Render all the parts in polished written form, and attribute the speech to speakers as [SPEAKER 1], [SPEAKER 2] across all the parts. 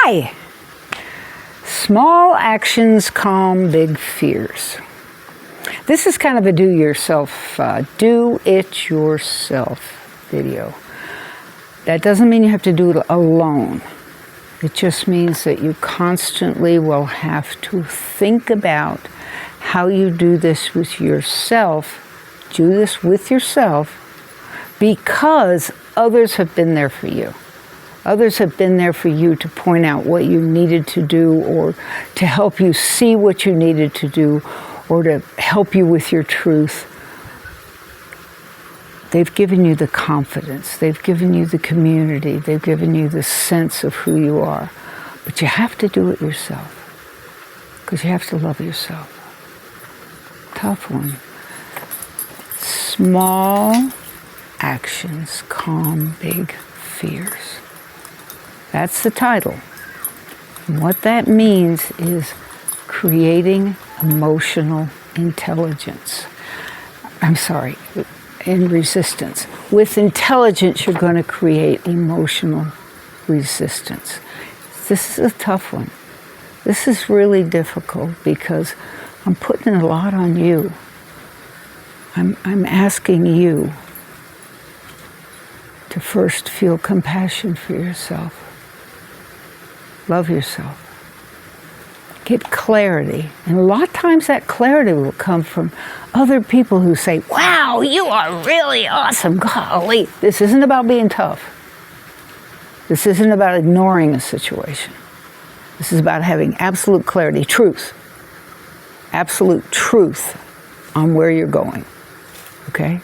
[SPEAKER 1] Hi! Small actions calm big fears. This is kind of a do-it-yourself video. That doesn't mean you have to do it alone. It just means that you constantly will have to think about how you do this with yourself. Do this with yourself because others have been there for you. Others have been there for you to point out what you needed to do, or to help you see what you needed to do, or to help you with your truth. They've given you the confidence. They've given you the community. They've given you the sense of who you are. But you have to do it yourself, because you have to love yourself. Tough one. Small actions calm big fears. That's the title. And what that means is creating emotional intelligence. In resistance. With intelligence, you're going to create emotional resistance. This is a tough one. This is really difficult because I'm putting a lot on you. I'm asking you to first feel compassion for yourself. Love yourself. Get clarity. And a lot of times that clarity will come from other people who say, wow, you are really awesome. Golly, this isn't about being tough. This isn't about ignoring a situation. This is about having absolute clarity, truth. Absolute truth on where you're going. Okay?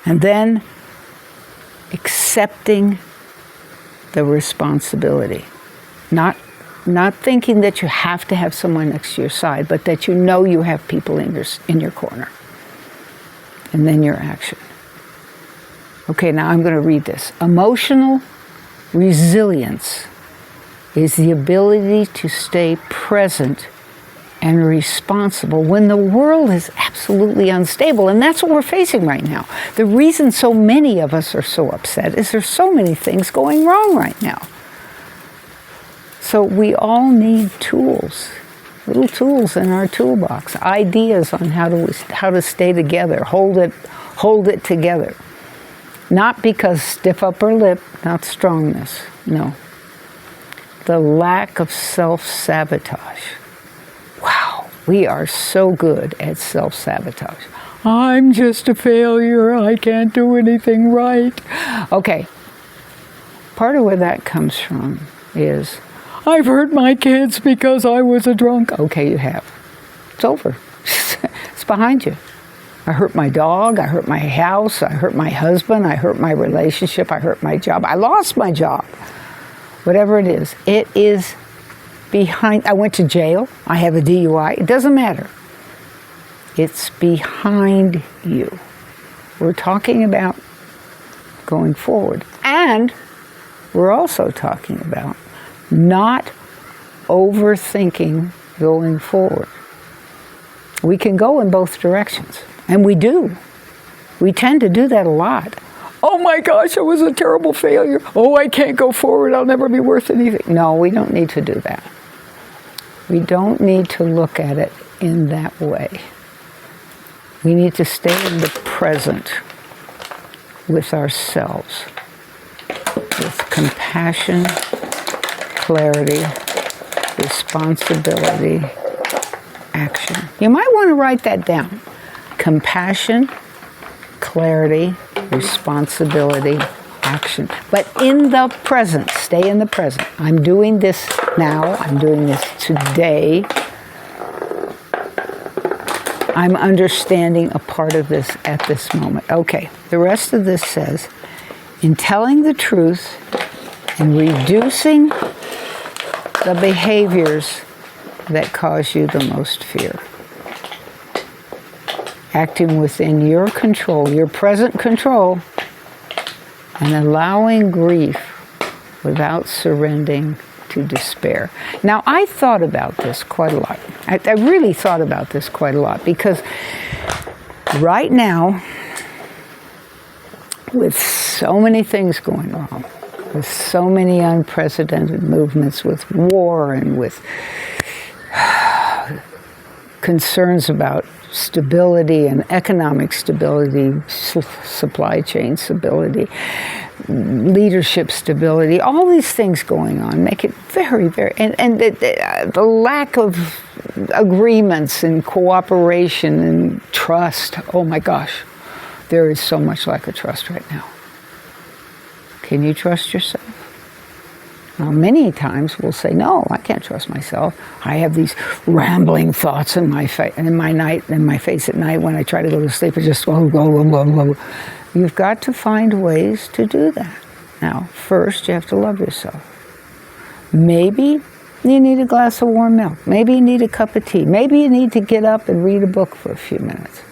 [SPEAKER 1] And then accepting the responsibility. Not thinking that you have to have someone next to your side, but that you know you have people in your corner. And then your action. Okay, now I'm going to read this. Emotional resilience is the ability to stay present and responsible when the world is absolutely unstable. And that's what we're facing right now. The reason so many of us are so upset is there's so many things going wrong right now. So we all need tools, little tools in our toolbox, ideas on how to stay together, hold it together. Not because stiff upper lip, not strongness, no. The lack of self-sabotage. Wow, we are so good at self-sabotage. I'm just a failure, I can't do anything right. Okay, part of where that comes from is, I've hurt my kids because I was a drunk. Okay, you have. It's over. It's behind you. I hurt my dog, I hurt my house, I hurt my husband, I hurt my relationship, I hurt my job, I lost my job. Whatever it is behind. I went to jail, I have a DUI, it doesn't matter. It's behind you. We're talking about going forward. And we're also talking about not overthinking going forward. We can go in both directions, and we do. We tend to do that a lot. Oh my gosh, I was a terrible failure. Oh, I can't go forward, I'll never be worth anything. No, we don't need to do that. We don't need to look at it in that way. We need to stay in the present with ourselves, with compassion, clarity, responsibility, action. You might want to write that down. Compassion, clarity, responsibility, action. But in the present, stay in the present. I'm doing this now. I'm doing this today. I'm understanding a part of this at this moment. Okay, the rest of this says, in telling the truth and reducing the behaviors that cause you the most fear. Acting within your control, your present control, and allowing grief without surrendering to despair. Now, I thought about this quite a lot. I really thought about this quite a lot because right now, with so many things going wrong, with so many unprecedented movements, with war and with concerns about stability and economic stability, supply chain stability, leadership stability, all these things going on make it very, very, and the lack of agreements and cooperation and trust. Oh my gosh, there is so much lack of trust right now. Can you trust yourself? Now, many times we'll say, no, I can't trust myself. I have these rambling thoughts in my face at night when I try to go to sleep. It's just, oh. You've got to find ways to do that. Now, first, you have to love yourself. Maybe you need a glass of warm milk. Maybe you need a cup of tea. Maybe you need to get up and read a book for a few minutes.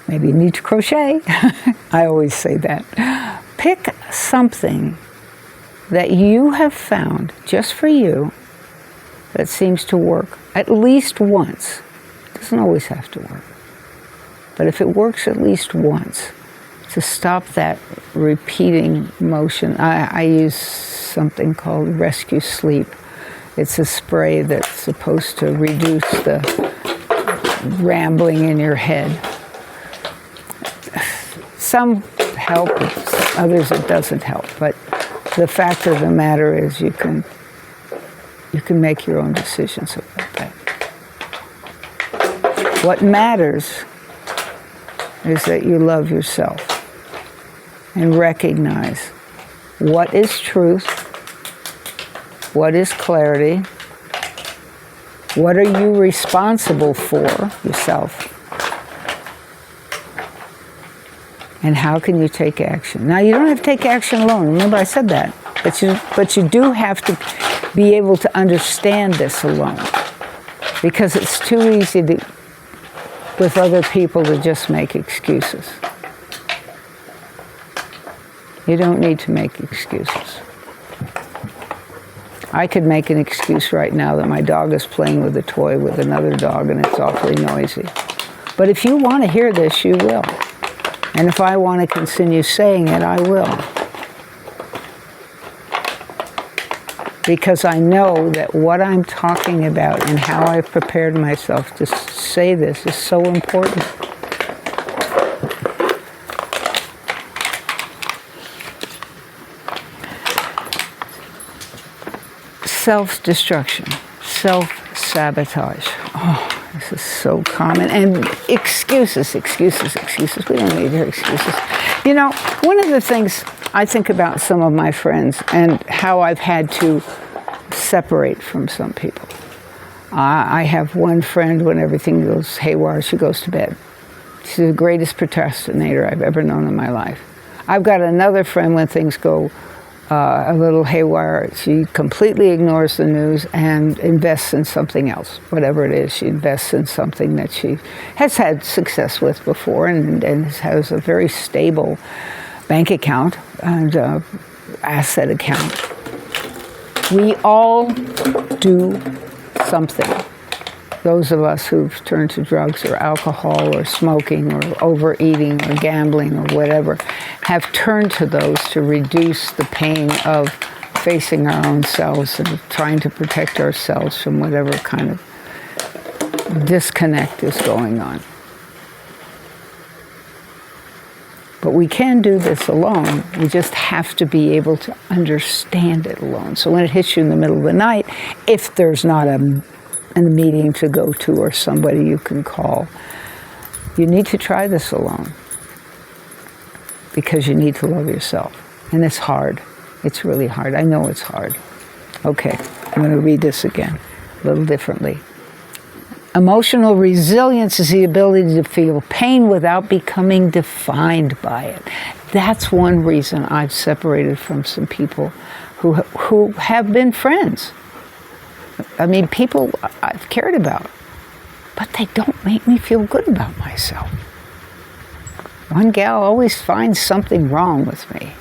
[SPEAKER 1] Maybe you need to crochet. I always say that. Pick something that you have found just for you that seems to work at least once. It doesn't always have to work. But if it works at least once, to stop that repeating motion, I use something called Rescue Sleep. It's a spray that's supposed to reduce the rambling in your head. Some help, others it doesn't help. But the fact of the matter is you can make your own decisions about that. What matters is that you love yourself and recognize what is truth, what is clarity, what are you responsible for yourself, and how can you take action. Now, you don't have to take action alone. Remember, I said that. But you do have to be able to understand this alone, because it's too easy to, with other people, to just make excuses. You don't need to make excuses. I could make an excuse right now that my dog is playing with a toy with another dog and it's awfully noisy. But if you want to hear this, you will. And if I want to continue saying it, I will. Because I know that what I'm talking about and how I've prepared myself to say this is so important. Self-destruction, self-sabotage. Oh, this is so common. And excuses. We don't need to hear excuses. You know, one of the things I think about some of my friends and how I've had to separate from some people. I have one friend, when everything goes haywire, she goes to bed. She's the greatest procrastinator I've ever known in my life. I've got another friend, when things go a little haywire, she completely ignores the news and invests in something else. Whatever it is, she invests in something that she has had success with before and has a very stable bank account and asset account. We all do something. Those of us who've turned to drugs or alcohol or smoking or overeating or gambling or whatever have turned to those to reduce the pain of facing our own selves and trying to protect ourselves from whatever kind of disconnect is going on. But we can do this alone. We just have to be able to understand it alone. So when it hits you in the middle of the night, if there's not a meeting to go to or somebody you can call, you need to try this alone, because you need to love yourself. And it's hard. It's really hard. I know it's hard. Okay, I'm going to read this again a little differently. Emotional resilience is the ability to feel pain without becoming defined by it. That's one reason I've separated from some people who have been friends. I mean, people I've cared about, but they don't make me feel good about myself. One gal always finds something wrong with me.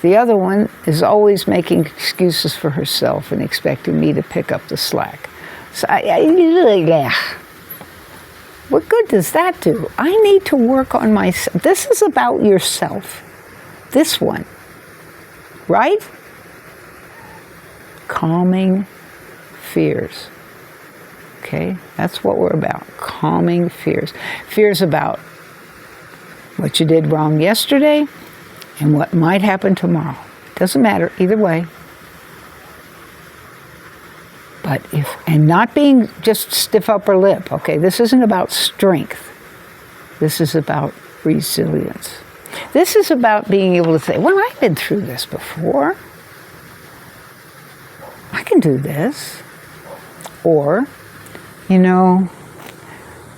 [SPEAKER 1] The other one is always making excuses for herself and expecting me to pick up the slack. So what good does that do? I need to work on myself. This is about yourself. This one. right? Calming fears. Okay, that's what we're about. Calming fears. Fears about what you did wrong yesterday and what might happen tomorrow. Doesn't matter, either way. But and not being just stiff upper lip, okay? This isn't about strength. This is about resilience. This is about being able to say, well, I've been through this before. I can do this. Or, you know,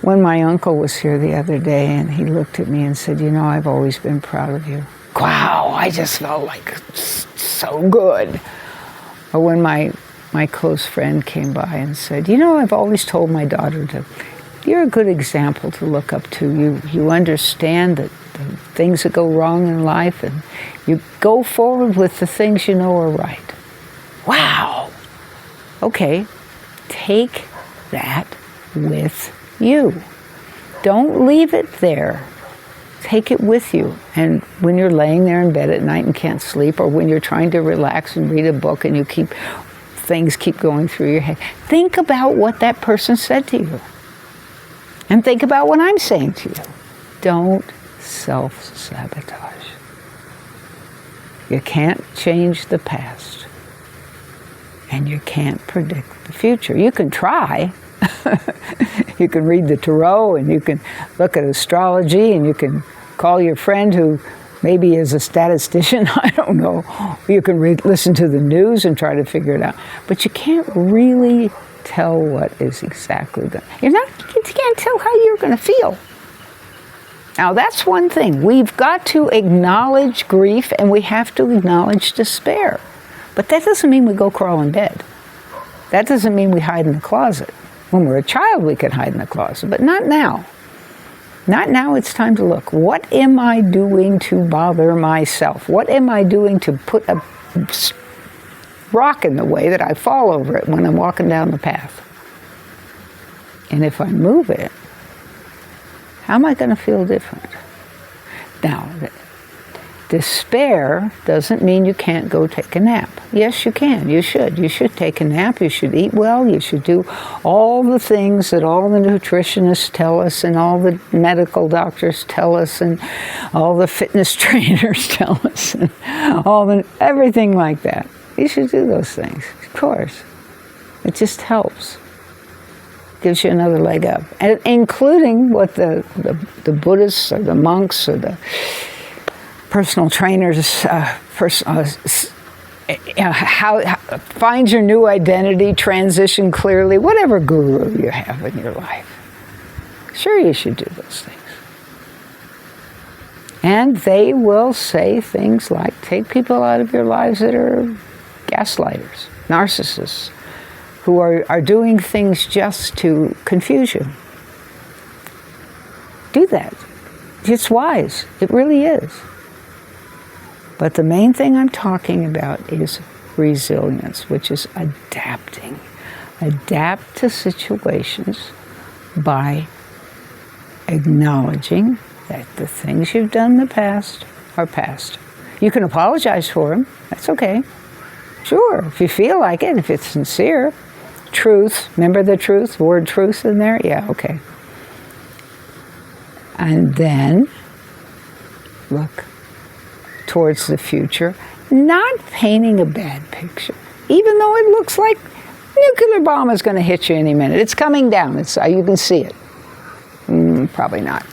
[SPEAKER 1] when my uncle was here the other day and he looked at me and said, you know, I've always been proud of you. Wow, I just felt like so good. Or when my close friend came by and said, you know, I've always told my daughter you're a good example to look up to. You understand that the things that go wrong in life and you go forward with the things you know are right. Wow. Okay, take that with you. Don't leave it there. Take it with you. And when you're laying there in bed at night and can't sleep, or when you're trying to relax and read a book and things keep going through your head, think about what that person said to you. And think about what I'm saying to you. Don't self-sabotage. You can't change the past. And you can't predict the future. You can try. You can read the tarot, and you can look at astrology, and you can call your friend who maybe is a statistician, I don't know. You can listen to the news and try to figure it out. But you can't really tell what is exactly going to... You can't tell how you're going to feel. Now, that's one thing. We've got to acknowledge grief, and we have to acknowledge despair. But that doesn't mean we go crawl in bed. That doesn't mean we hide in the closet. When we're a child, we can hide in the closet, but not now. Not now. It's time to look. What am I doing to bother myself? What am I doing to put a rock in the way that I fall over it when I'm walking down the path? And if I move it, how am I going to feel different? Now, despair doesn't mean you can't go take a nap. Yes, you can. You should. You should take a nap. You should eat well. You should do all the things that all the nutritionists tell us, and all the medical doctors tell us, and all the fitness trainers tell us, and everything like that. You should do those things, of course. It just helps. Gives you another leg up. And including what the Buddhists or the monks or the personal trainers, how find your new identity, transition clearly, whatever guru you have in your life. Sure, you should do those things. And they will say things like, take people out of your lives that are gaslighters, narcissists, who are doing things just to confuse you. Do that. It's wise. It really is. But the main thing I'm talking about is resilience, which is adapting. Adapt to situations by acknowledging that the things you've done in the past are past. You can apologize for them. That's okay. Sure, if you feel like it, if it's sincere. Truth, remember the truth, word truth in there? Yeah, okay. And then look towards the future, not painting a bad picture, even though it looks like nuclear bomb is going to hit you any minute. It's coming down. You can see it. Probably not.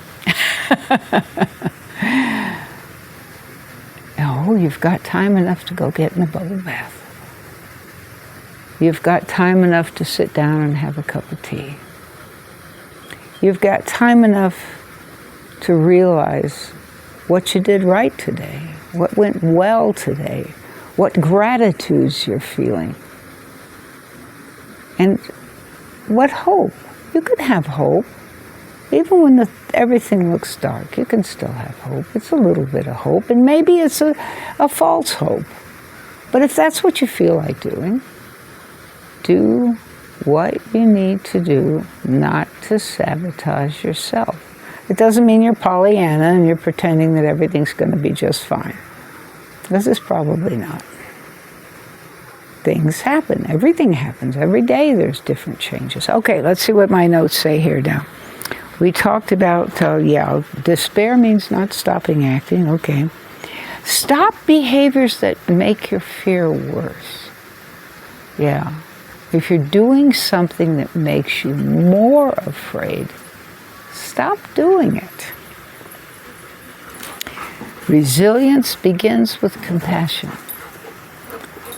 [SPEAKER 1] No, you've got time enough to go get in a bubble bath. You've got time enough to sit down and have a cup of tea. You've got time enough to realize what you did right today, what went well today, what gratitudes you're feeling, and what hope. You can have hope. Even when everything looks dark, you can still have hope. It's a little bit of hope, and maybe it's a false hope. But if that's what you feel like doing, do what you need to do not to sabotage yourself. It doesn't mean you're Pollyanna and you're pretending that everything's going to be just fine. This is probably not. Things happen. Everything happens. Every day there's different changes. Okay, let's see what my notes say here now. We talked about, despair means not stopping acting. Okay. Stop behaviors that make your fear worse. Yeah. If you're doing something that makes you more afraid, stop doing it. Resilience begins with compassion.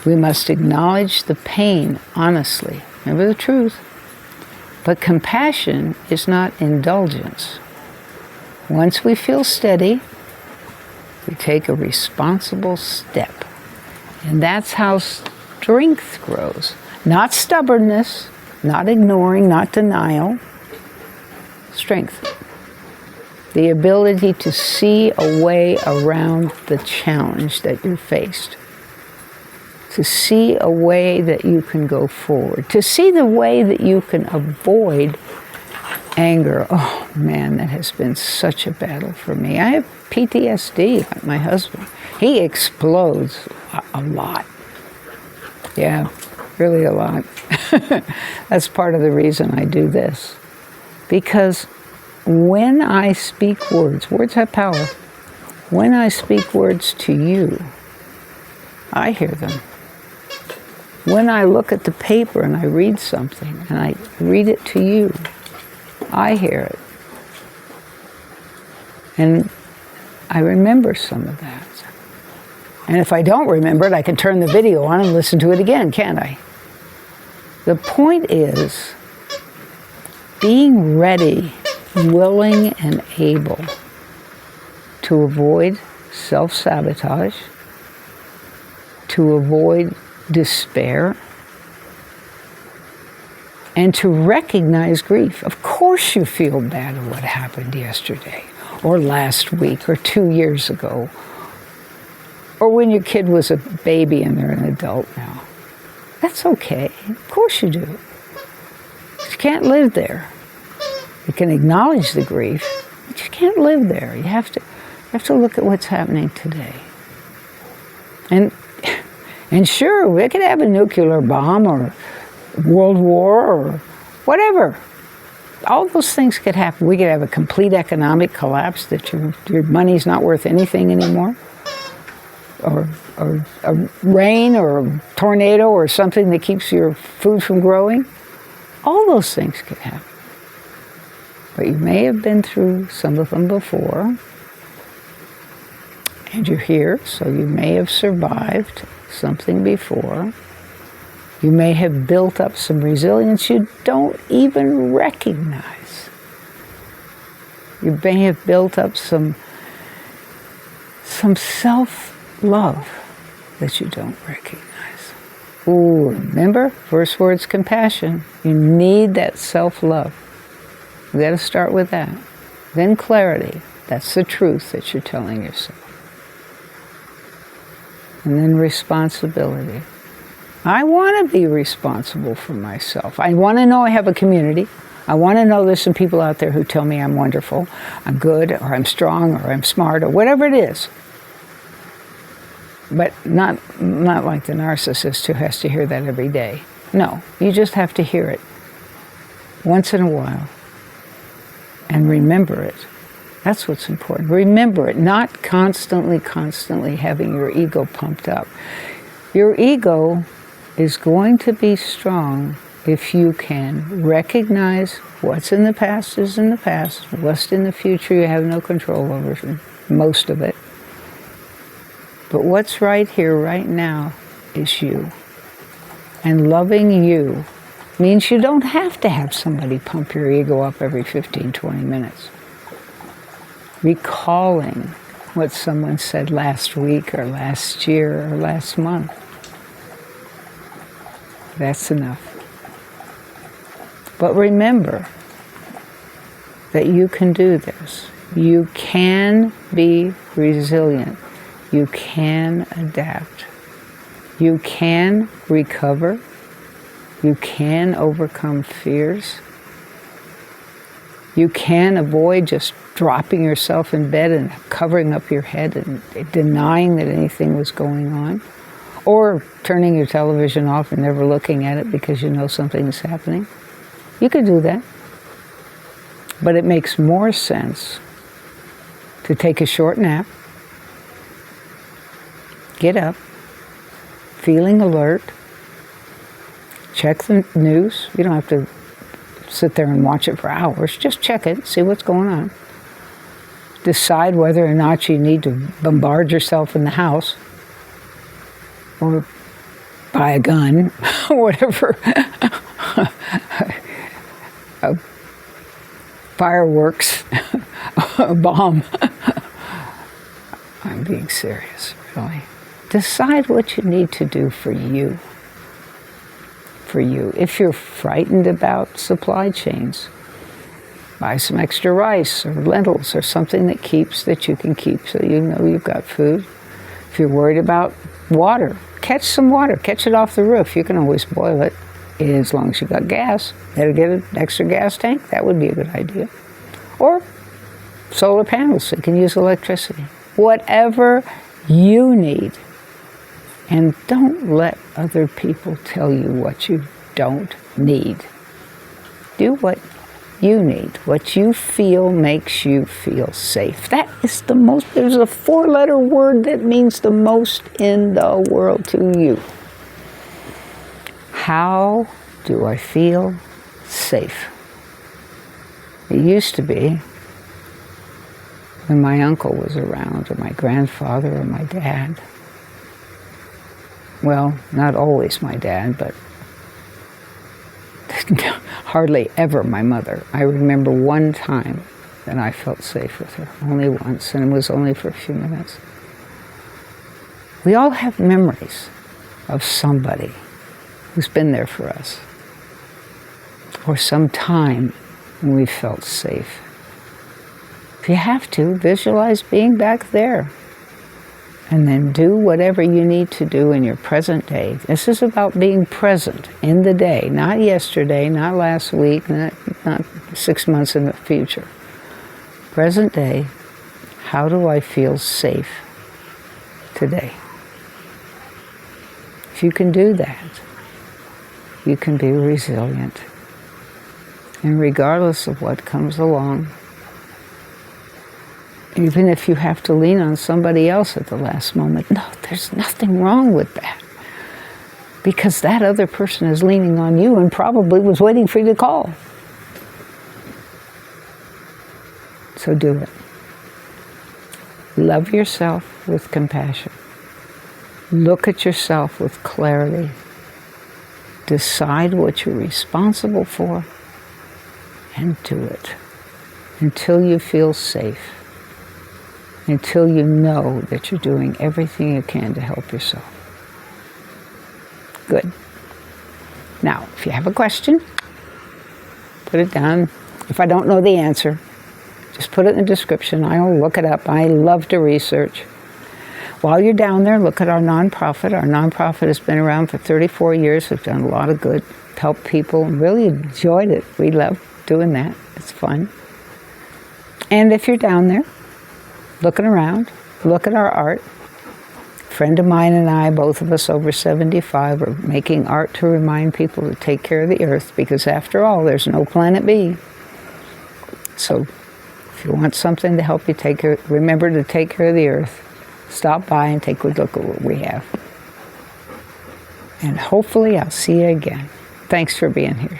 [SPEAKER 1] We must acknowledge the pain honestly. Remember the truth. But compassion is not indulgence. Once we feel steady, we take a responsible step. And that's how strength grows. Not stubbornness, not ignoring, not denial. Strength. The ability to see a way around the challenge that you're faced. To see a way that you can go forward. To see the way that you can avoid anger. Oh man, that has been such a battle for me. I have PTSD, like my husband. He explodes a lot. Yeah, really a lot. That's part of the reason I do this. Because when I speak words have power. When I speak words to you, I hear them. When I look at the paper and I read something and I read it to you, I hear it. And I remember some of that. And if I don't remember it, I can turn the video on and listen to it again, can't I? The point is being ready, willing, and able to avoid self-sabotage, to avoid despair, and to recognize grief. Of course you feel bad at what happened yesterday, or last week, or 2 years ago, or when your kid was a baby and they're an adult now. That's okay. Of course you do. You can't live there. You can acknowledge the grief, but you can't live there. You have to look at what's happening today. And sure, we could have a nuclear bomb or world war or whatever. All those things could happen. We could have a complete economic collapse that your money's not worth anything anymore. Or a rain or a tornado or something that keeps your food from growing. All those things could happen. But you may have been through some of them before. And you're here, so you may have survived something before. You may have built up some resilience you don't even recognize. You may have built up some self-love that you don't recognize. Ooh, remember, first word's compassion. You need that self-love. You got to start with that. Then clarity. That's the truth that you're telling yourself. And then responsibility. I want to be responsible for myself. I want to know I have a community. I want to know there's some people out there who tell me I'm wonderful, I'm good, or I'm strong, or I'm smart, or whatever it is. But not like the narcissist who has to hear that every day. No, you just have to hear it once in a while and remember it. That's what's important. Remember it, not constantly having your ego pumped up. Your ego is going to be strong if you can recognize what's in the past is in the past, what's in the future you have no control over, most of it. But what's right here, right now, is you. And loving you means you don't have to have somebody pump your ego up every 15, 20 minutes. Recalling what someone said last week or last year or last month. That's enough. But remember that you can do this. You can be resilient. You can adapt. You can recover. You can overcome fears. You can avoid just dropping yourself in bed and covering up your head and denying that anything was going on, or turning your television off and never looking at it because you know something is happening. You could do that. But it makes more sense to take a short nap, get up, feeling alert, check the news. You don't have to sit there and watch it for hours. Just check it, see what's going on. Decide whether or not you need to bombard yourself in the house or buy a gun or whatever. Fireworks, a bomb. I'm being serious, really. Decide what you need to do for you. For you. If you're frightened about supply chains, buy some extra rice or lentils or something that you can keep so you know you've got food. If you're worried about water, catch some water. Catch it off the roof. You can always boil it as long as you've got gas. Better get an extra gas tank. That would be a good idea. Or solar panels so you can use electricity. Whatever you need. And don't let other people tell you what you don't need. Do what you need, what you feel makes you feel safe. That is the most, there's a 4-letter word that means the most in the world to you. How do I feel safe? It used to be when my uncle was around, or my grandfather, or my dad. Well, not always my dad, but hardly ever my mother. I remember one time that I felt safe with her, only once, and it was only for a few minutes. We all have memories of somebody who's been there for us, or some time when we felt safe. If you have to, visualize being back there. And then do whatever you need to do in your present day. This is about being present in the day, not yesterday, not last week, not 6 months in the future. Present day, how do I feel safe today? If you can do that, you can be resilient. And regardless of what comes along, even if you have to lean on somebody else at the last moment, no, there's nothing wrong with that. Because that other person is leaning on you and probably was waiting for you to call. So do it. Love yourself with compassion. Look at yourself with clarity. Decide what you're responsible for and do it until you feel safe. Until you know that you're doing everything you can to help yourself. Good. Now, if you have a question, put it down. If I don't know the answer, just put it in the description. I'll look it up. I love to research. While you're down there, look at our nonprofit. Our nonprofit has been around for 34 years. We've done a lot of good, helped people, and really enjoyed it. We love doing that. It's fun. And if you're down there, looking around, look at our art. A friend of mine and I, both of us over 75, are making art to remind people to take care of the earth, because after all, there's no planet B. So if you want something to help you remember to take care of the earth, stop by and take a look at what we have. And hopefully I'll see you again. Thanks for being here.